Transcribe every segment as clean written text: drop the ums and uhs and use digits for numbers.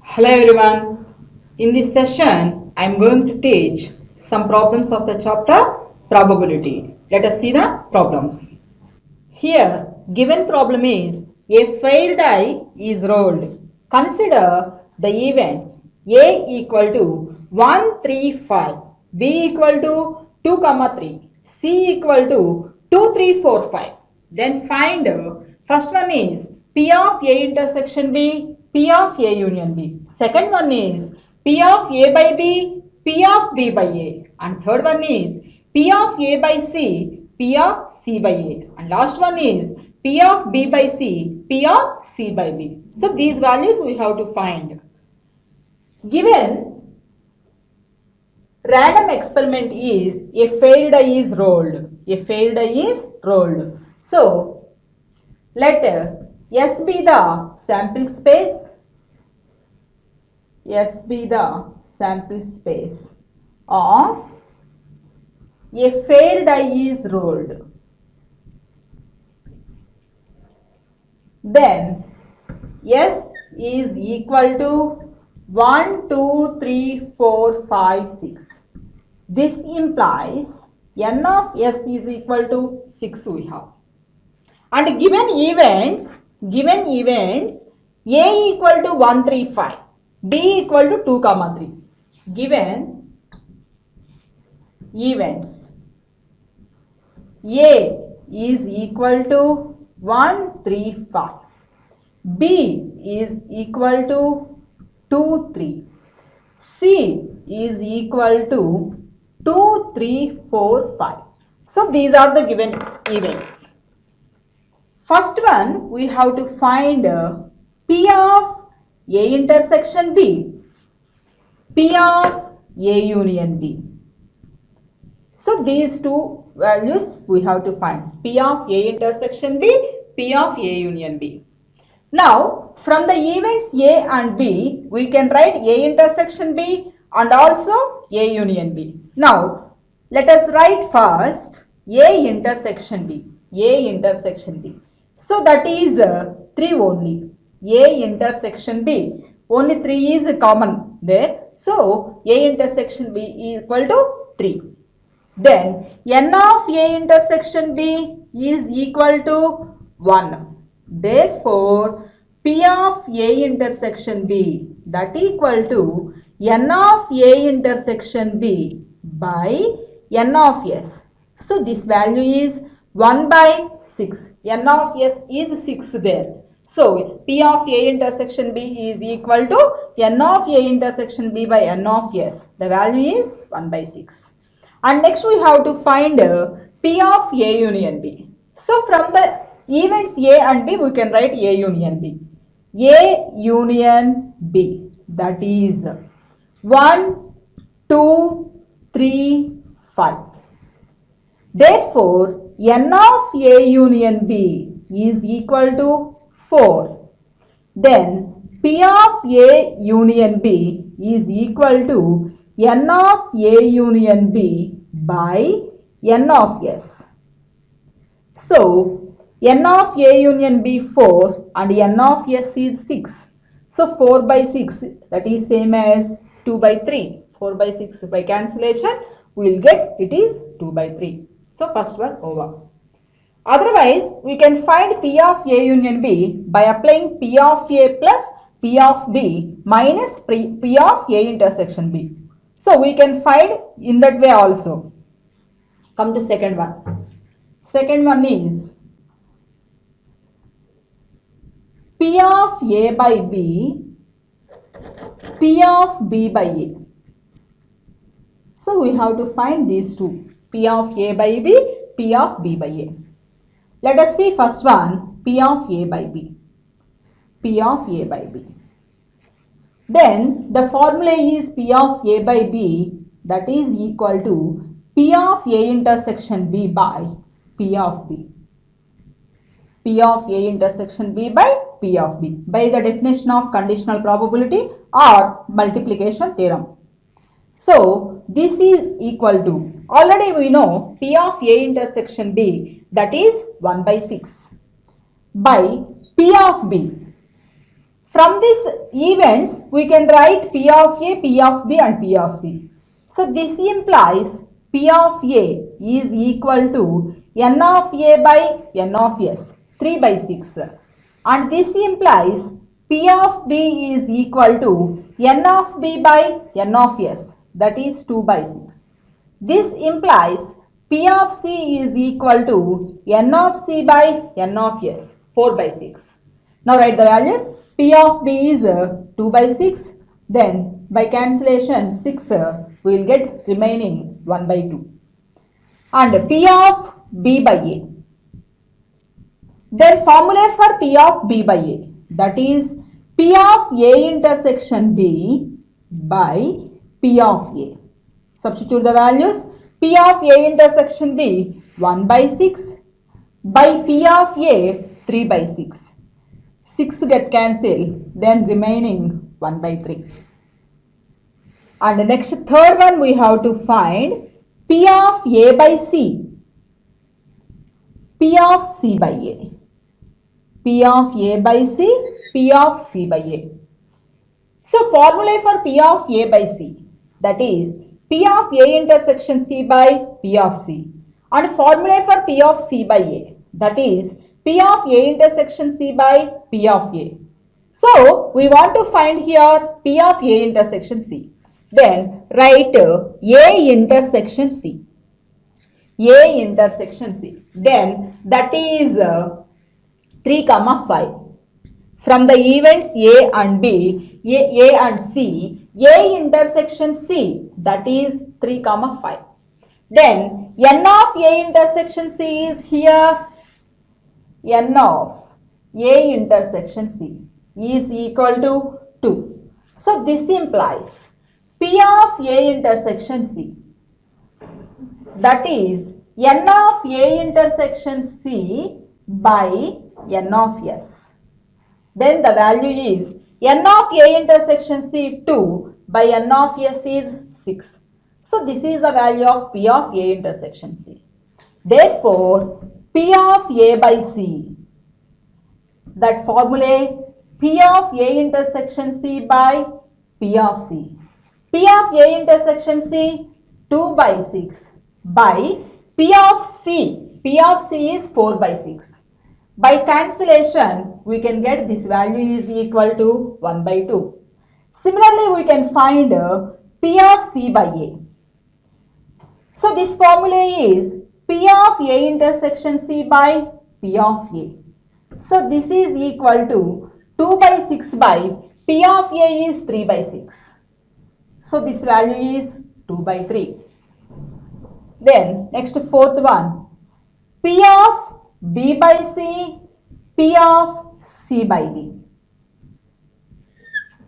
Hello everyone. In this session, I am going to teach some problems of the chapter probability. Let us see the problems. Here, given problem is a fair die is rolled. Consider the events A equal to 1, 3, 5, B equal to 2, 3, C equal to 2, 3, 4, 5. Then find first one is P of A intersection B, P of A union B. Second one is P of A by B, P of B by A. And third one is P of A by C, P of C by A. And last one is P of B by C, P of C by B. So these values we have to find. Given random experiment is a fair die is rolled. A fair die is rolled. So let S be the sample space. S be the sample space of a fair die is rolled. Then S is equal to 1, 2, 3, 4, 5, 6. This implies N of S is equal to 6 we have. And given events A equal to 1, 3, 5, B equal to 2, 3. Given events A is equal to 1, 3, 5. B is equal to 2, 3. C is equal to 2, 3, 4, 5. So these are the given events. First one we have to find P of A intersection B, P of A union B. So these two values we have to find P of A intersection B, P of A union B. Now from the events A and B we can write A intersection B and also A union B. Now let us write first A intersection B, A intersection B. So that is 3 only. A intersection B, only 3 is common there. So A intersection B is equal to 3. Then N of A intersection B is equal to 1. Therefore, P of A intersection B that equal to N of A intersection B by N of S. So this value is 1 by 6. N of S is 6 there. So P of A intersection B is equal to N of A intersection B by N of S. The value is 1 by 6. And next we have to find P of A union B. So from the events A and B we can write A union B. A union B that is 1, 2, 3, 5. Therefore, N of A union B is equal to 4. Then P of A union B is equal to N of A union B by N of S. So N of A union B 4 and N of S is 6. So 4 by 6 that is same as 2 by 3. 4 by 6 by cancellation we will get it is 2 by 3. So first one over. Otherwise we can find P of A union B by applying P of A plus P of B minus P of A intersection B. So we can find in that way also. Come to second one. Second one is P of A by B, P of B by A. So we have to find these two. P of A by B, P of B by A. Let us see first one, P of A by B. P of A by B. Then the formula is P of A by B that is equal to P of A intersection B by P of B. P of A intersection B by P of B by the definition of conditional probability or multiplication theorem. So this is equal to, already we know P of A intersection B that is 1 by 6 by P of B. From these events, we can write P of A, P of B and P of C. So this implies P of A is equal to N of A by N of S, 3 by 6. And this implies P of B is equal to N of B by N of S, that is 2 by 6. This implies P of C is equal to N of C by N of S, 4 by 6. Now write the values. P of B is 2 by 6. Then by cancellation 6 we will get remaining 1 by 2. And P of B by A. Then formula for P of B by A, that is P of A intersection B by P of A. Substitute the values. P of A intersection B 1 by 6 by P of A 3 by 6. 6 get cancelled, then remaining 1 by 3. And the next third one we have to find P of A by C. P of C by A. P of A by C, P of C by A. So formula for P of A by C, that is P of A intersection C by P of C. And formula for P of C by A, that is P of A intersection C by P of A. So we want to find here P of A intersection C. Then write A intersection C. A intersection C. Then that is 3, 5. From the events A and B, A and C, A intersection C, that is 3, 5. Then N of A intersection C is here. N of A intersection C is equal to 2. So this implies P of A intersection C, that is N of A intersection C by N of S. Then the value is N of A intersection C 2 by N of S is 6. So this is the value of P of A intersection C. Therefore, P of A by C, that formula P of A intersection C by P of C. P of A intersection C 2 by 6 by P of C. P of C is 4 by 6. By cancellation, we can get this value is equal to 1 by 2. Similarly, we can find P of C by A. So this formula is P of A intersection C by P of A. So this is equal to 2 by 6 by P of A is 3 by 6. So this value is 2 by 3. Then next fourth one, P of B by C, P of C by B.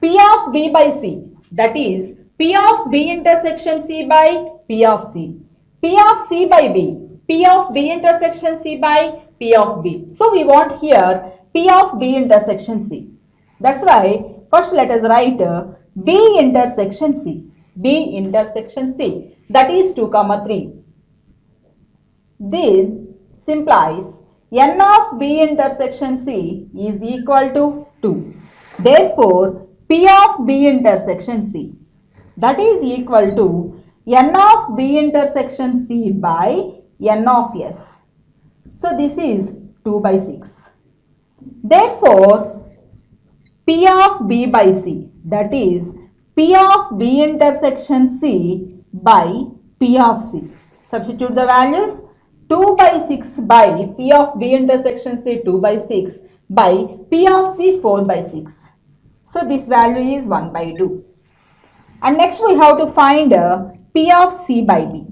P of B by C, that is P of B intersection C by P of C. P of C by B, P of B intersection C by P of B. So we want here P of B intersection C. That's why first let us write B intersection C. B intersection C, that is 2, 3. This implies N of B intersection C is equal to 2. Therefore, P of B intersection C, that is equal to N of B intersection C by N of S. So this is 2 by 6. Therefore, P of B by C, that is P of B intersection C by P of C. Substitute the values. 2 by 6 by P of B intersection C 2 by 6 by P of C 4 by 6. So this value is 1 by 2. And next we have to find P of C by B.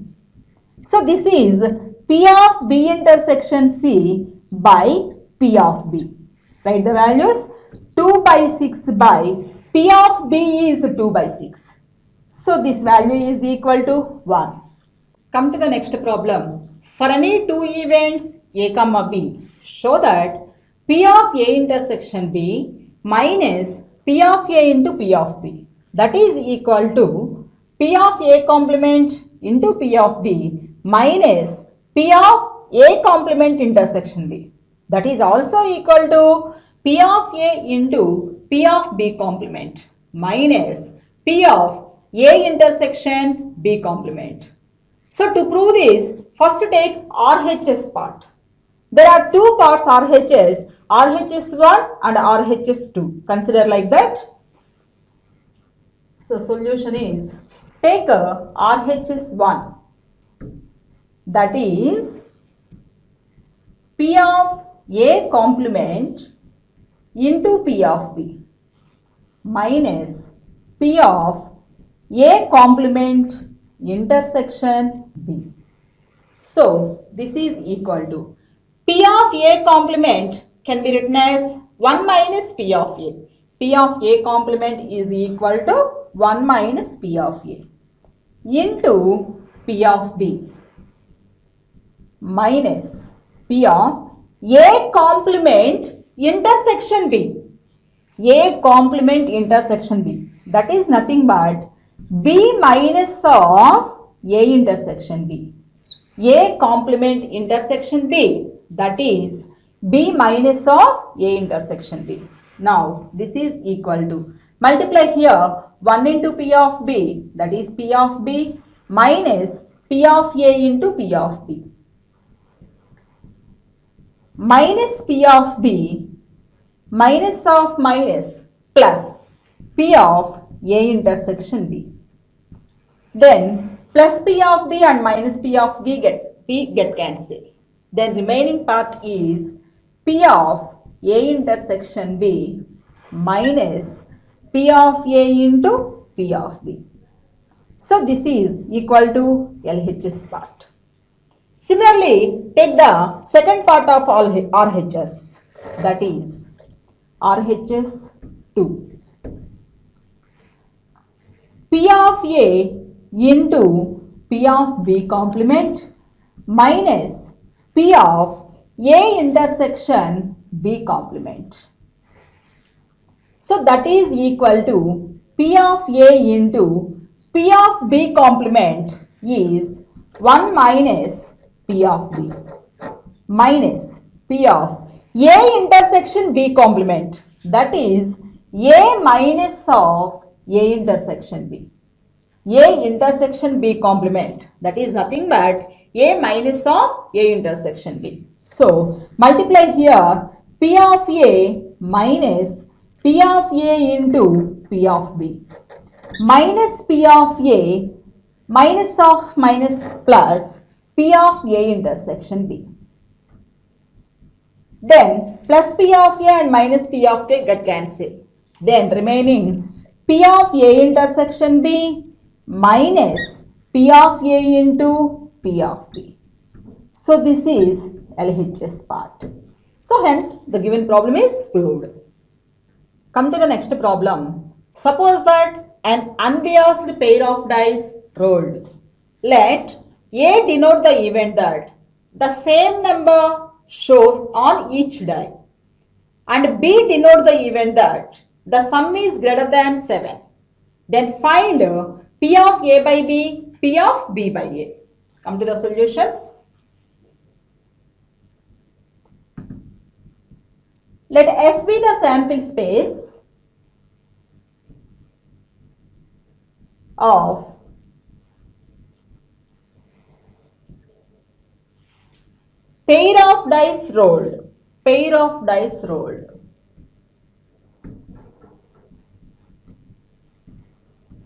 So this is P of B intersection C by P of B. Write the values. 2 by 6 by P of B is 2 by 6. So this value is equal to 1. Come to the next problem. For any two events A, B, show that P of A intersection B minus P of A into P of B, that is equal to P of A complement into P of B minus P of A complement intersection B, that is also equal to P of A into P of B complement minus P of A intersection B complement. So to prove this, first take RHS part. There are two parts RHS, RHS1 and RHS2. Consider like that. So solution is, take a RHS1, that is P of A complement into P of B minus P of A complement intersection B. So this is equal to P of A complement can be written as 1 minus P of A. P of A complement is equal to 1 minus P of A into P of B minus P of A complement intersection B. A complement intersection B, that is nothing but B minus of A intersection B. A complement intersection B, that is B minus of A intersection B. Now this is equal to, multiply here 1 into P of B, that is P of B minus P of A into P of B minus P of B minus of minus plus P of A intersection B. Then plus P of B and minus P of B get cancelled. Then remaining part is P of A intersection B minus P of A into P of B. So this is equal to LHS part. Similarly, take the second part of all RHS, that is RHS 2. P of A into P of B complement minus P of A intersection B complement. So that is equal to P of A into P of B complement is 1 minus P of B minus P of A intersection B complement, that is A minus of A intersection B. A intersection B complement, that is nothing but A minus of A intersection B. So multiply here P of A minus P of A into P of B minus P of A minus of minus plus P of A intersection B. Then plus P of A and minus P of A get cancelled. Then remaining P of A intersection B minus P of A into P of B. So this is LHS part. So hence the given problem is proved. Come to the next problem. Suppose that an unbiased pair of dice rolled. Let A denote the event that the same number shows on each die, and B denote the event that the sum is greater than 7. Then find P of A by B, P of B by A. Come to the solution. Let S be the sample space of pair of dice rolled. Pair of dice rolled.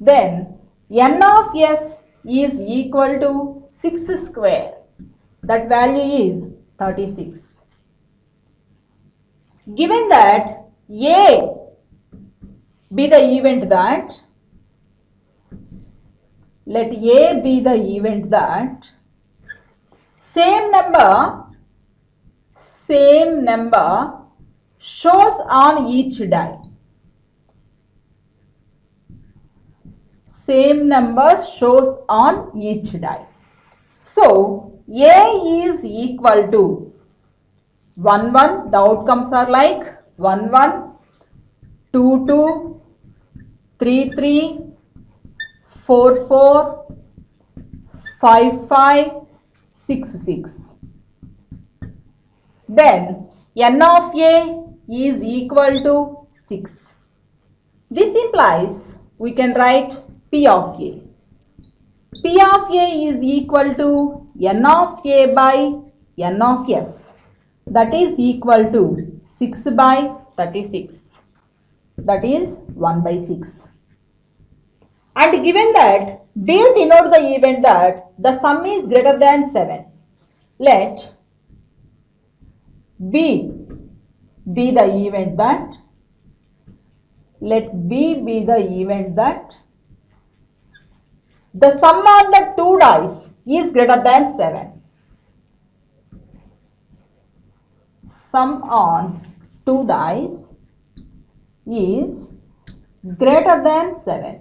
Then n of S is equal to 6 square. That value is 36. Given that A be the event that, let A be the event that same number shows on each die. Same number shows on each die. So A is equal to 1 1, the outcomes are like 1 1, 2 2, 3 3, 4 4, 5 5, 6 6. Then n of A is equal to 6. This implies we can write P of A. P of A is equal to N of A by N of S. That is equal to 6 by 36. That is 1 by 6. And given that B denote the event that the sum is greater than 7. Let B be the event that the sum on the two dice is greater than 7. Sum on two dice is greater than 7.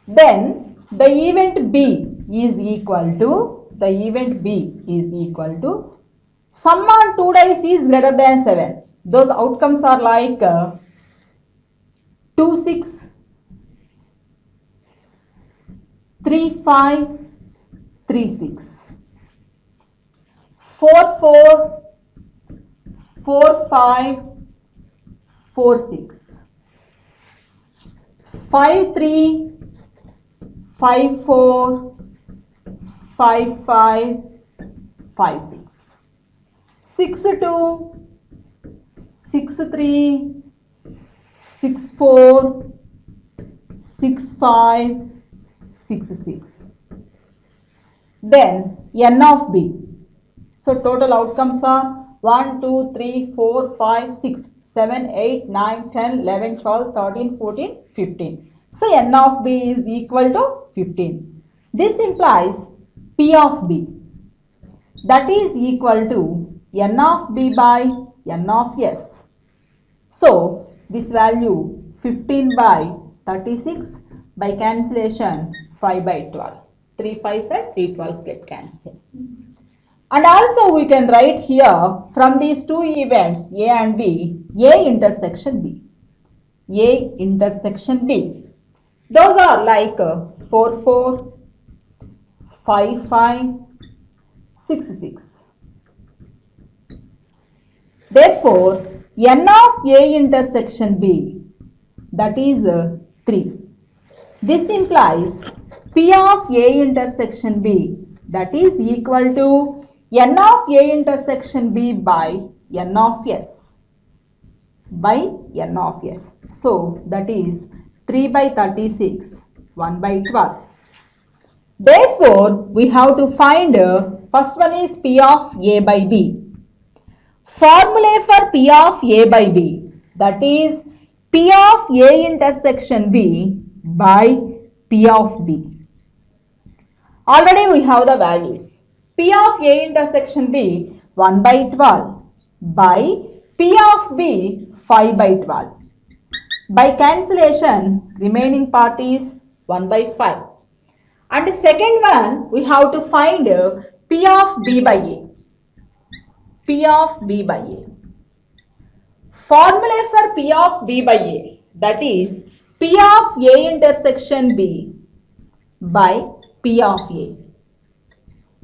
Then the event B is equal to sum on two dice is greater than 7. Those outcomes are like 2, 6, 3, 5, 3, 6, 4, 4, 4, 5, 4, 6, 5, 3, 5, 4, 5, 5, 5, 6, 6, 2, 6, 3, 6, 4, 6, 5, 6, 6. Then N of B. So total outcomes are 1, 2, 3, 4, 5, 6, 7, 8, 9, 10, 11, 12, 13, 14, 15. So N of B is equal to 15. This implies P of B, that is equal to N of B by N of S. So this value 15 by 36, by cancellation 5 by 12. 3 5s and 3 12s get cancelled. And also we can write here from these two events A and B, A intersection B. A intersection B. Those are like 4 4, 5 5, 6 6. Therefore, N of A intersection B, that is 3. This implies P of A intersection B, that is equal to N of A intersection B by N of S. So that is 3 by 36, 1 by 12. Therefore, we have to find first one is P of A by B. Formula for P of A by B, that is P of A intersection B by P of B. Already we have the values. P of A intersection B 1 by 12 by P of B 5 by 12. By cancellation, remaining part is 1 by 5. And the second one, we have to find P of B by A. P of B by A. Formula for P of B by A, that is P of A intersection B by P of A.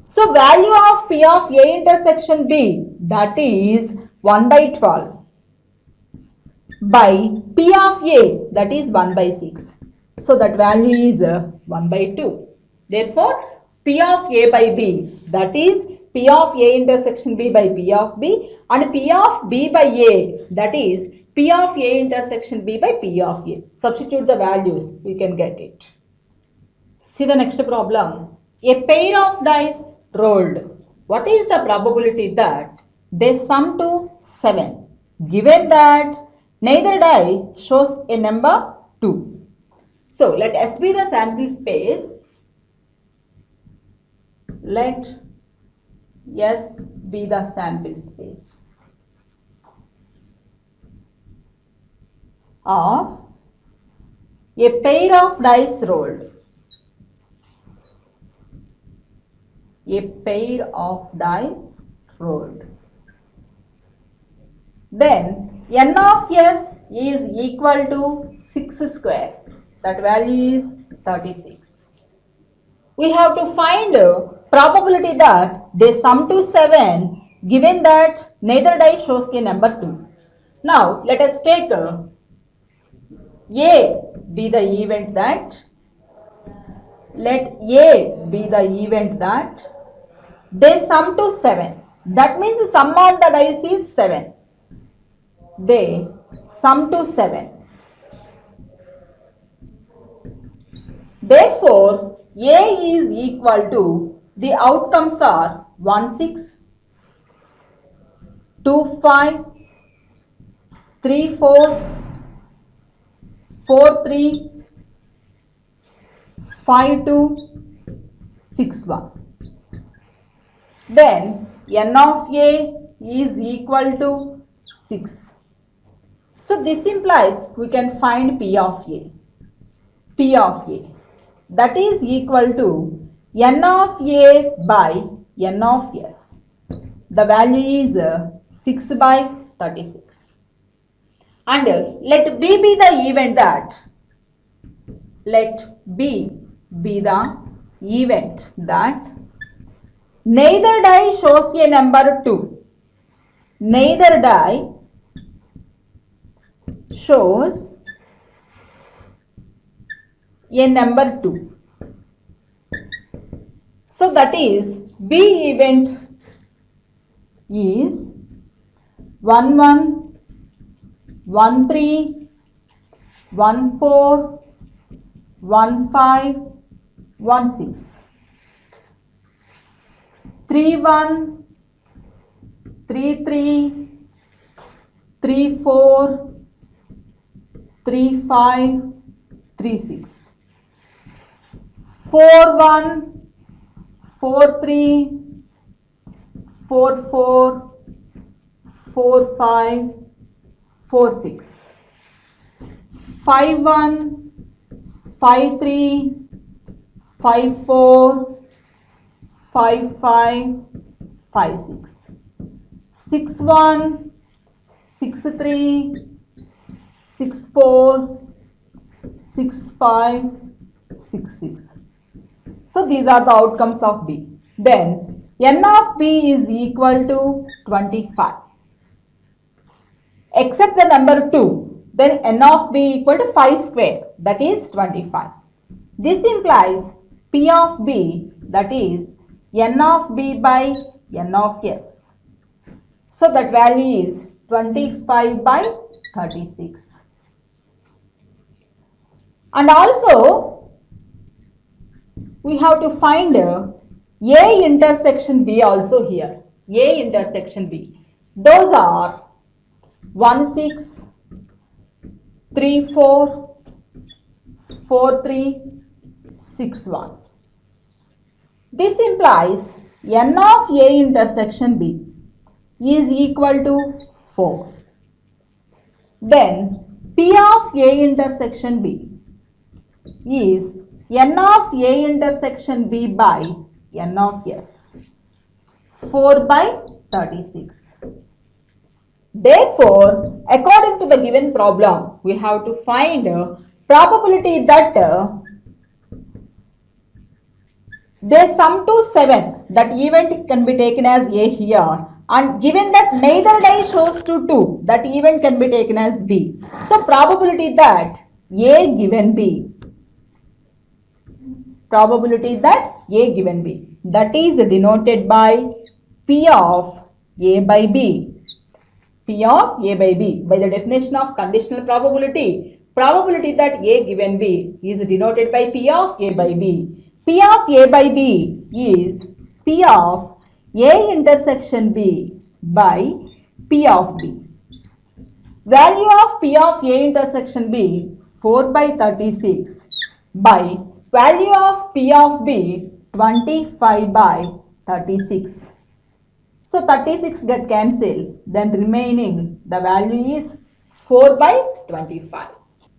So value of P of A intersection B, that is 1 by 12 by P of A, that is 1 by 6. So that value is 1 by 2. Therefore, P of A by B, that is P of A intersection B by P of B, and P of B by A, that is P of A intersection B by P of A. Substitute the values, we can get it. See the next problem. A pair of dice rolled. What is the probability that they sum to 7, given that neither die shows a number 2? So let S be the sample space. Let S be the sample space of a pair of dice rolled. A pair of dice rolled. Then N of S is equal to 6 square. That value is 36. We have to find probability that they sum to 7 given that neither die shows a number 2. Now let us take A be the event that, let A be the event that they sum to 7. That means the sum of the dice is 7. They sum to 7. Therefore, A is equal to, the outcomes are 1 6, 2 5, 3 4, 4 3, 5 2, 6 1. Then n of A is equal to 6. So this implies we can find P of A. P of A, that is equal to n of A by n of S. The value is 6 by 36. And let B be the event that, let B be the event that neither die shows a number 2. Neither die shows a number 2. So that is B event is 1 1, 1 3, 1 4, 1 5, 1 6. 3 1, 3 3, 3 4, 3 5, 3 6. 4 1, 4 3, 4 4, 4 5, 4 6. 5 1, 5 3, 5 4, 5 5, 5 6. 6 1, 6 3, 6 4, 6 5, 6 6. So these are the outcomes of B. Then n of B is equal to 25. Except the number 2, then n of B equal to 5 square, that is 25. This implies P of B, that is n of B by n of S. So that value is 25 by 36. And also we have to find A intersection B also here. A intersection B. Those are 1 6, 3 4, 4 3, 6 1. This implies n of A intersection B is equal to 4. Then P of A intersection B is n of A intersection B by n of S. 4 by 36. Therefore, according to the given problem, we have to find probability that they sum to 7. That event can be taken as A here, and given that neither die shows to 2, that event can be taken as B. So probability that A given B, probability that A given B, that is denoted by P of A by B. P of A by B. By the definition of conditional probability, probability that A given B is denoted by P of A by B. P of A by B is P of A intersection B by P of B. Value of P of A intersection B 4 by 36 by value of P of B 25 by 36. So 36 get cancelled, then remaining the value is 4 by 25.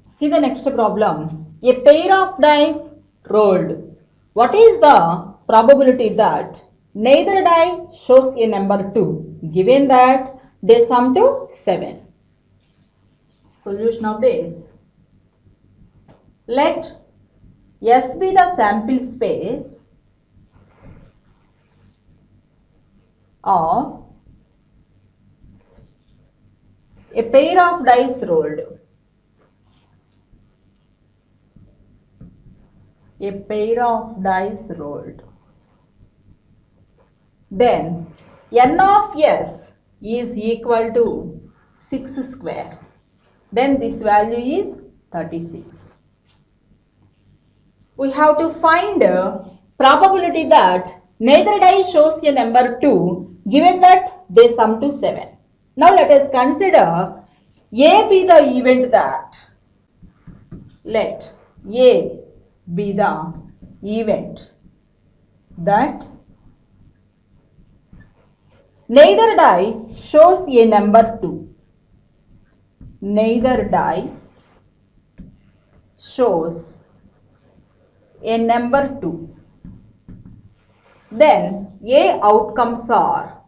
See the next problem. A pair of dice rolled. What is the probability that neither die shows a number 2, given that they sum to 7? Solution of this. Let S be the sample space of A pair of dice rolled. A pair of dice rolled. Then n of s is equal to 6 square. Then this value is 36. We have to find a probability that neither die shows a number 2 given that they sum to 7. Now let us consider A be the event that, let A be the event that neither die shows a number 2. Neither die shows a number 2. Then A outcomes are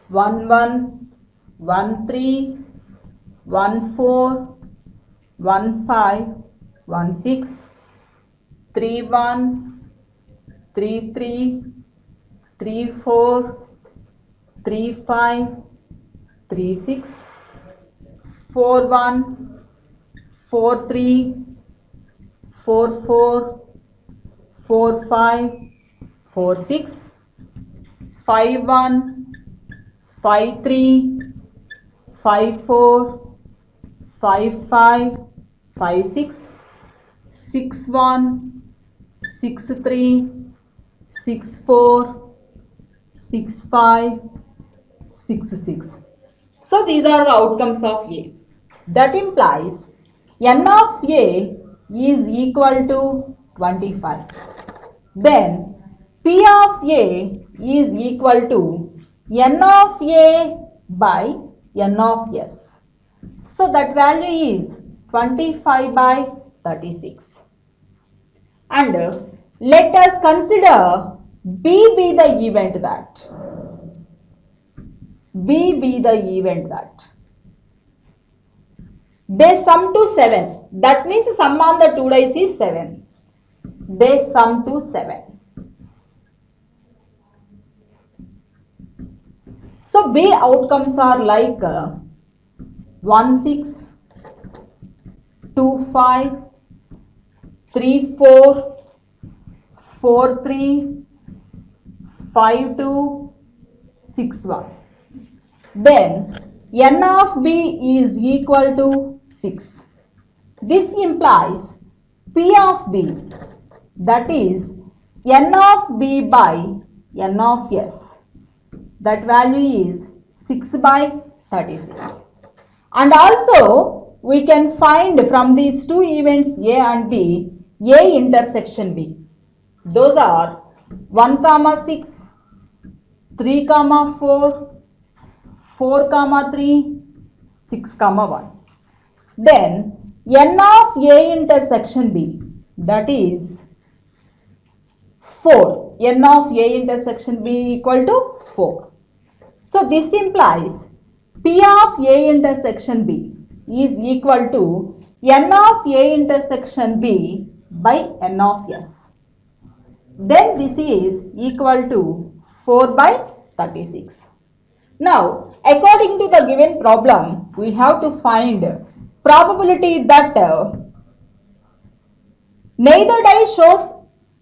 1 1, 1 3, 1 4, 1 5, 1 6, 3 1, 3 3, 3 4, 3 5, 3 6, 4 1, 4 3, 4 4, 4 5, 4 6, 5 1, 5 3, 5 4, 5 5, 5 6, 6 1, 6 3, 6 4, 6 5, 6 6. So these are the outcomes of A. That implies n of A is equal to 25. Then P of A is equal to n of A by n of S. So that value is 25 by 36. And let us consider B be the event that. B be the event that they sum to 7. That means sum on the two dice is 7. They sum to 7. So B outcomes are like 1 6, 2 5, 3 4, 4 3, 5 2, 6 1. Then n of B is equal to 6. This implies P of B, that is n of B by n of S. That value is 6 by 36. And also we can find from these two events A and B, A intersection B. Those are 1, 6, 3, 4, 4, 3, 6, 1. Then n of A intersection B, that is 4. N of A intersection B equal to 4. So this implies P of A intersection B is equal to n of A intersection B by n of S. Then this is equal to 4 by 36. Now, according to the given problem, we have to find probability that neither die shows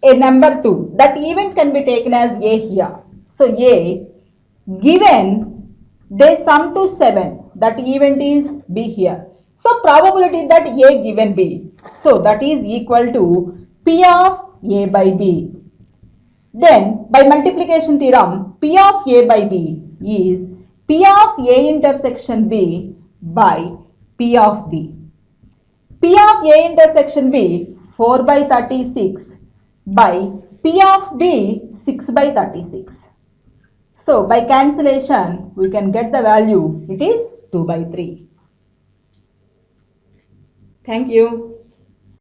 a number 2. That event can be taken as A here. So, A given they sum to 7. That event is B here. So, probability that A given B. So, that is equal to P of A by B. Then, by multiplication theorem, P of A by B is P of A intersection B by P of B. P of A intersection B 4 by 36 by P of B 6 by 36. So, by cancellation, we can get the value. It is 2 by 3. Thank you.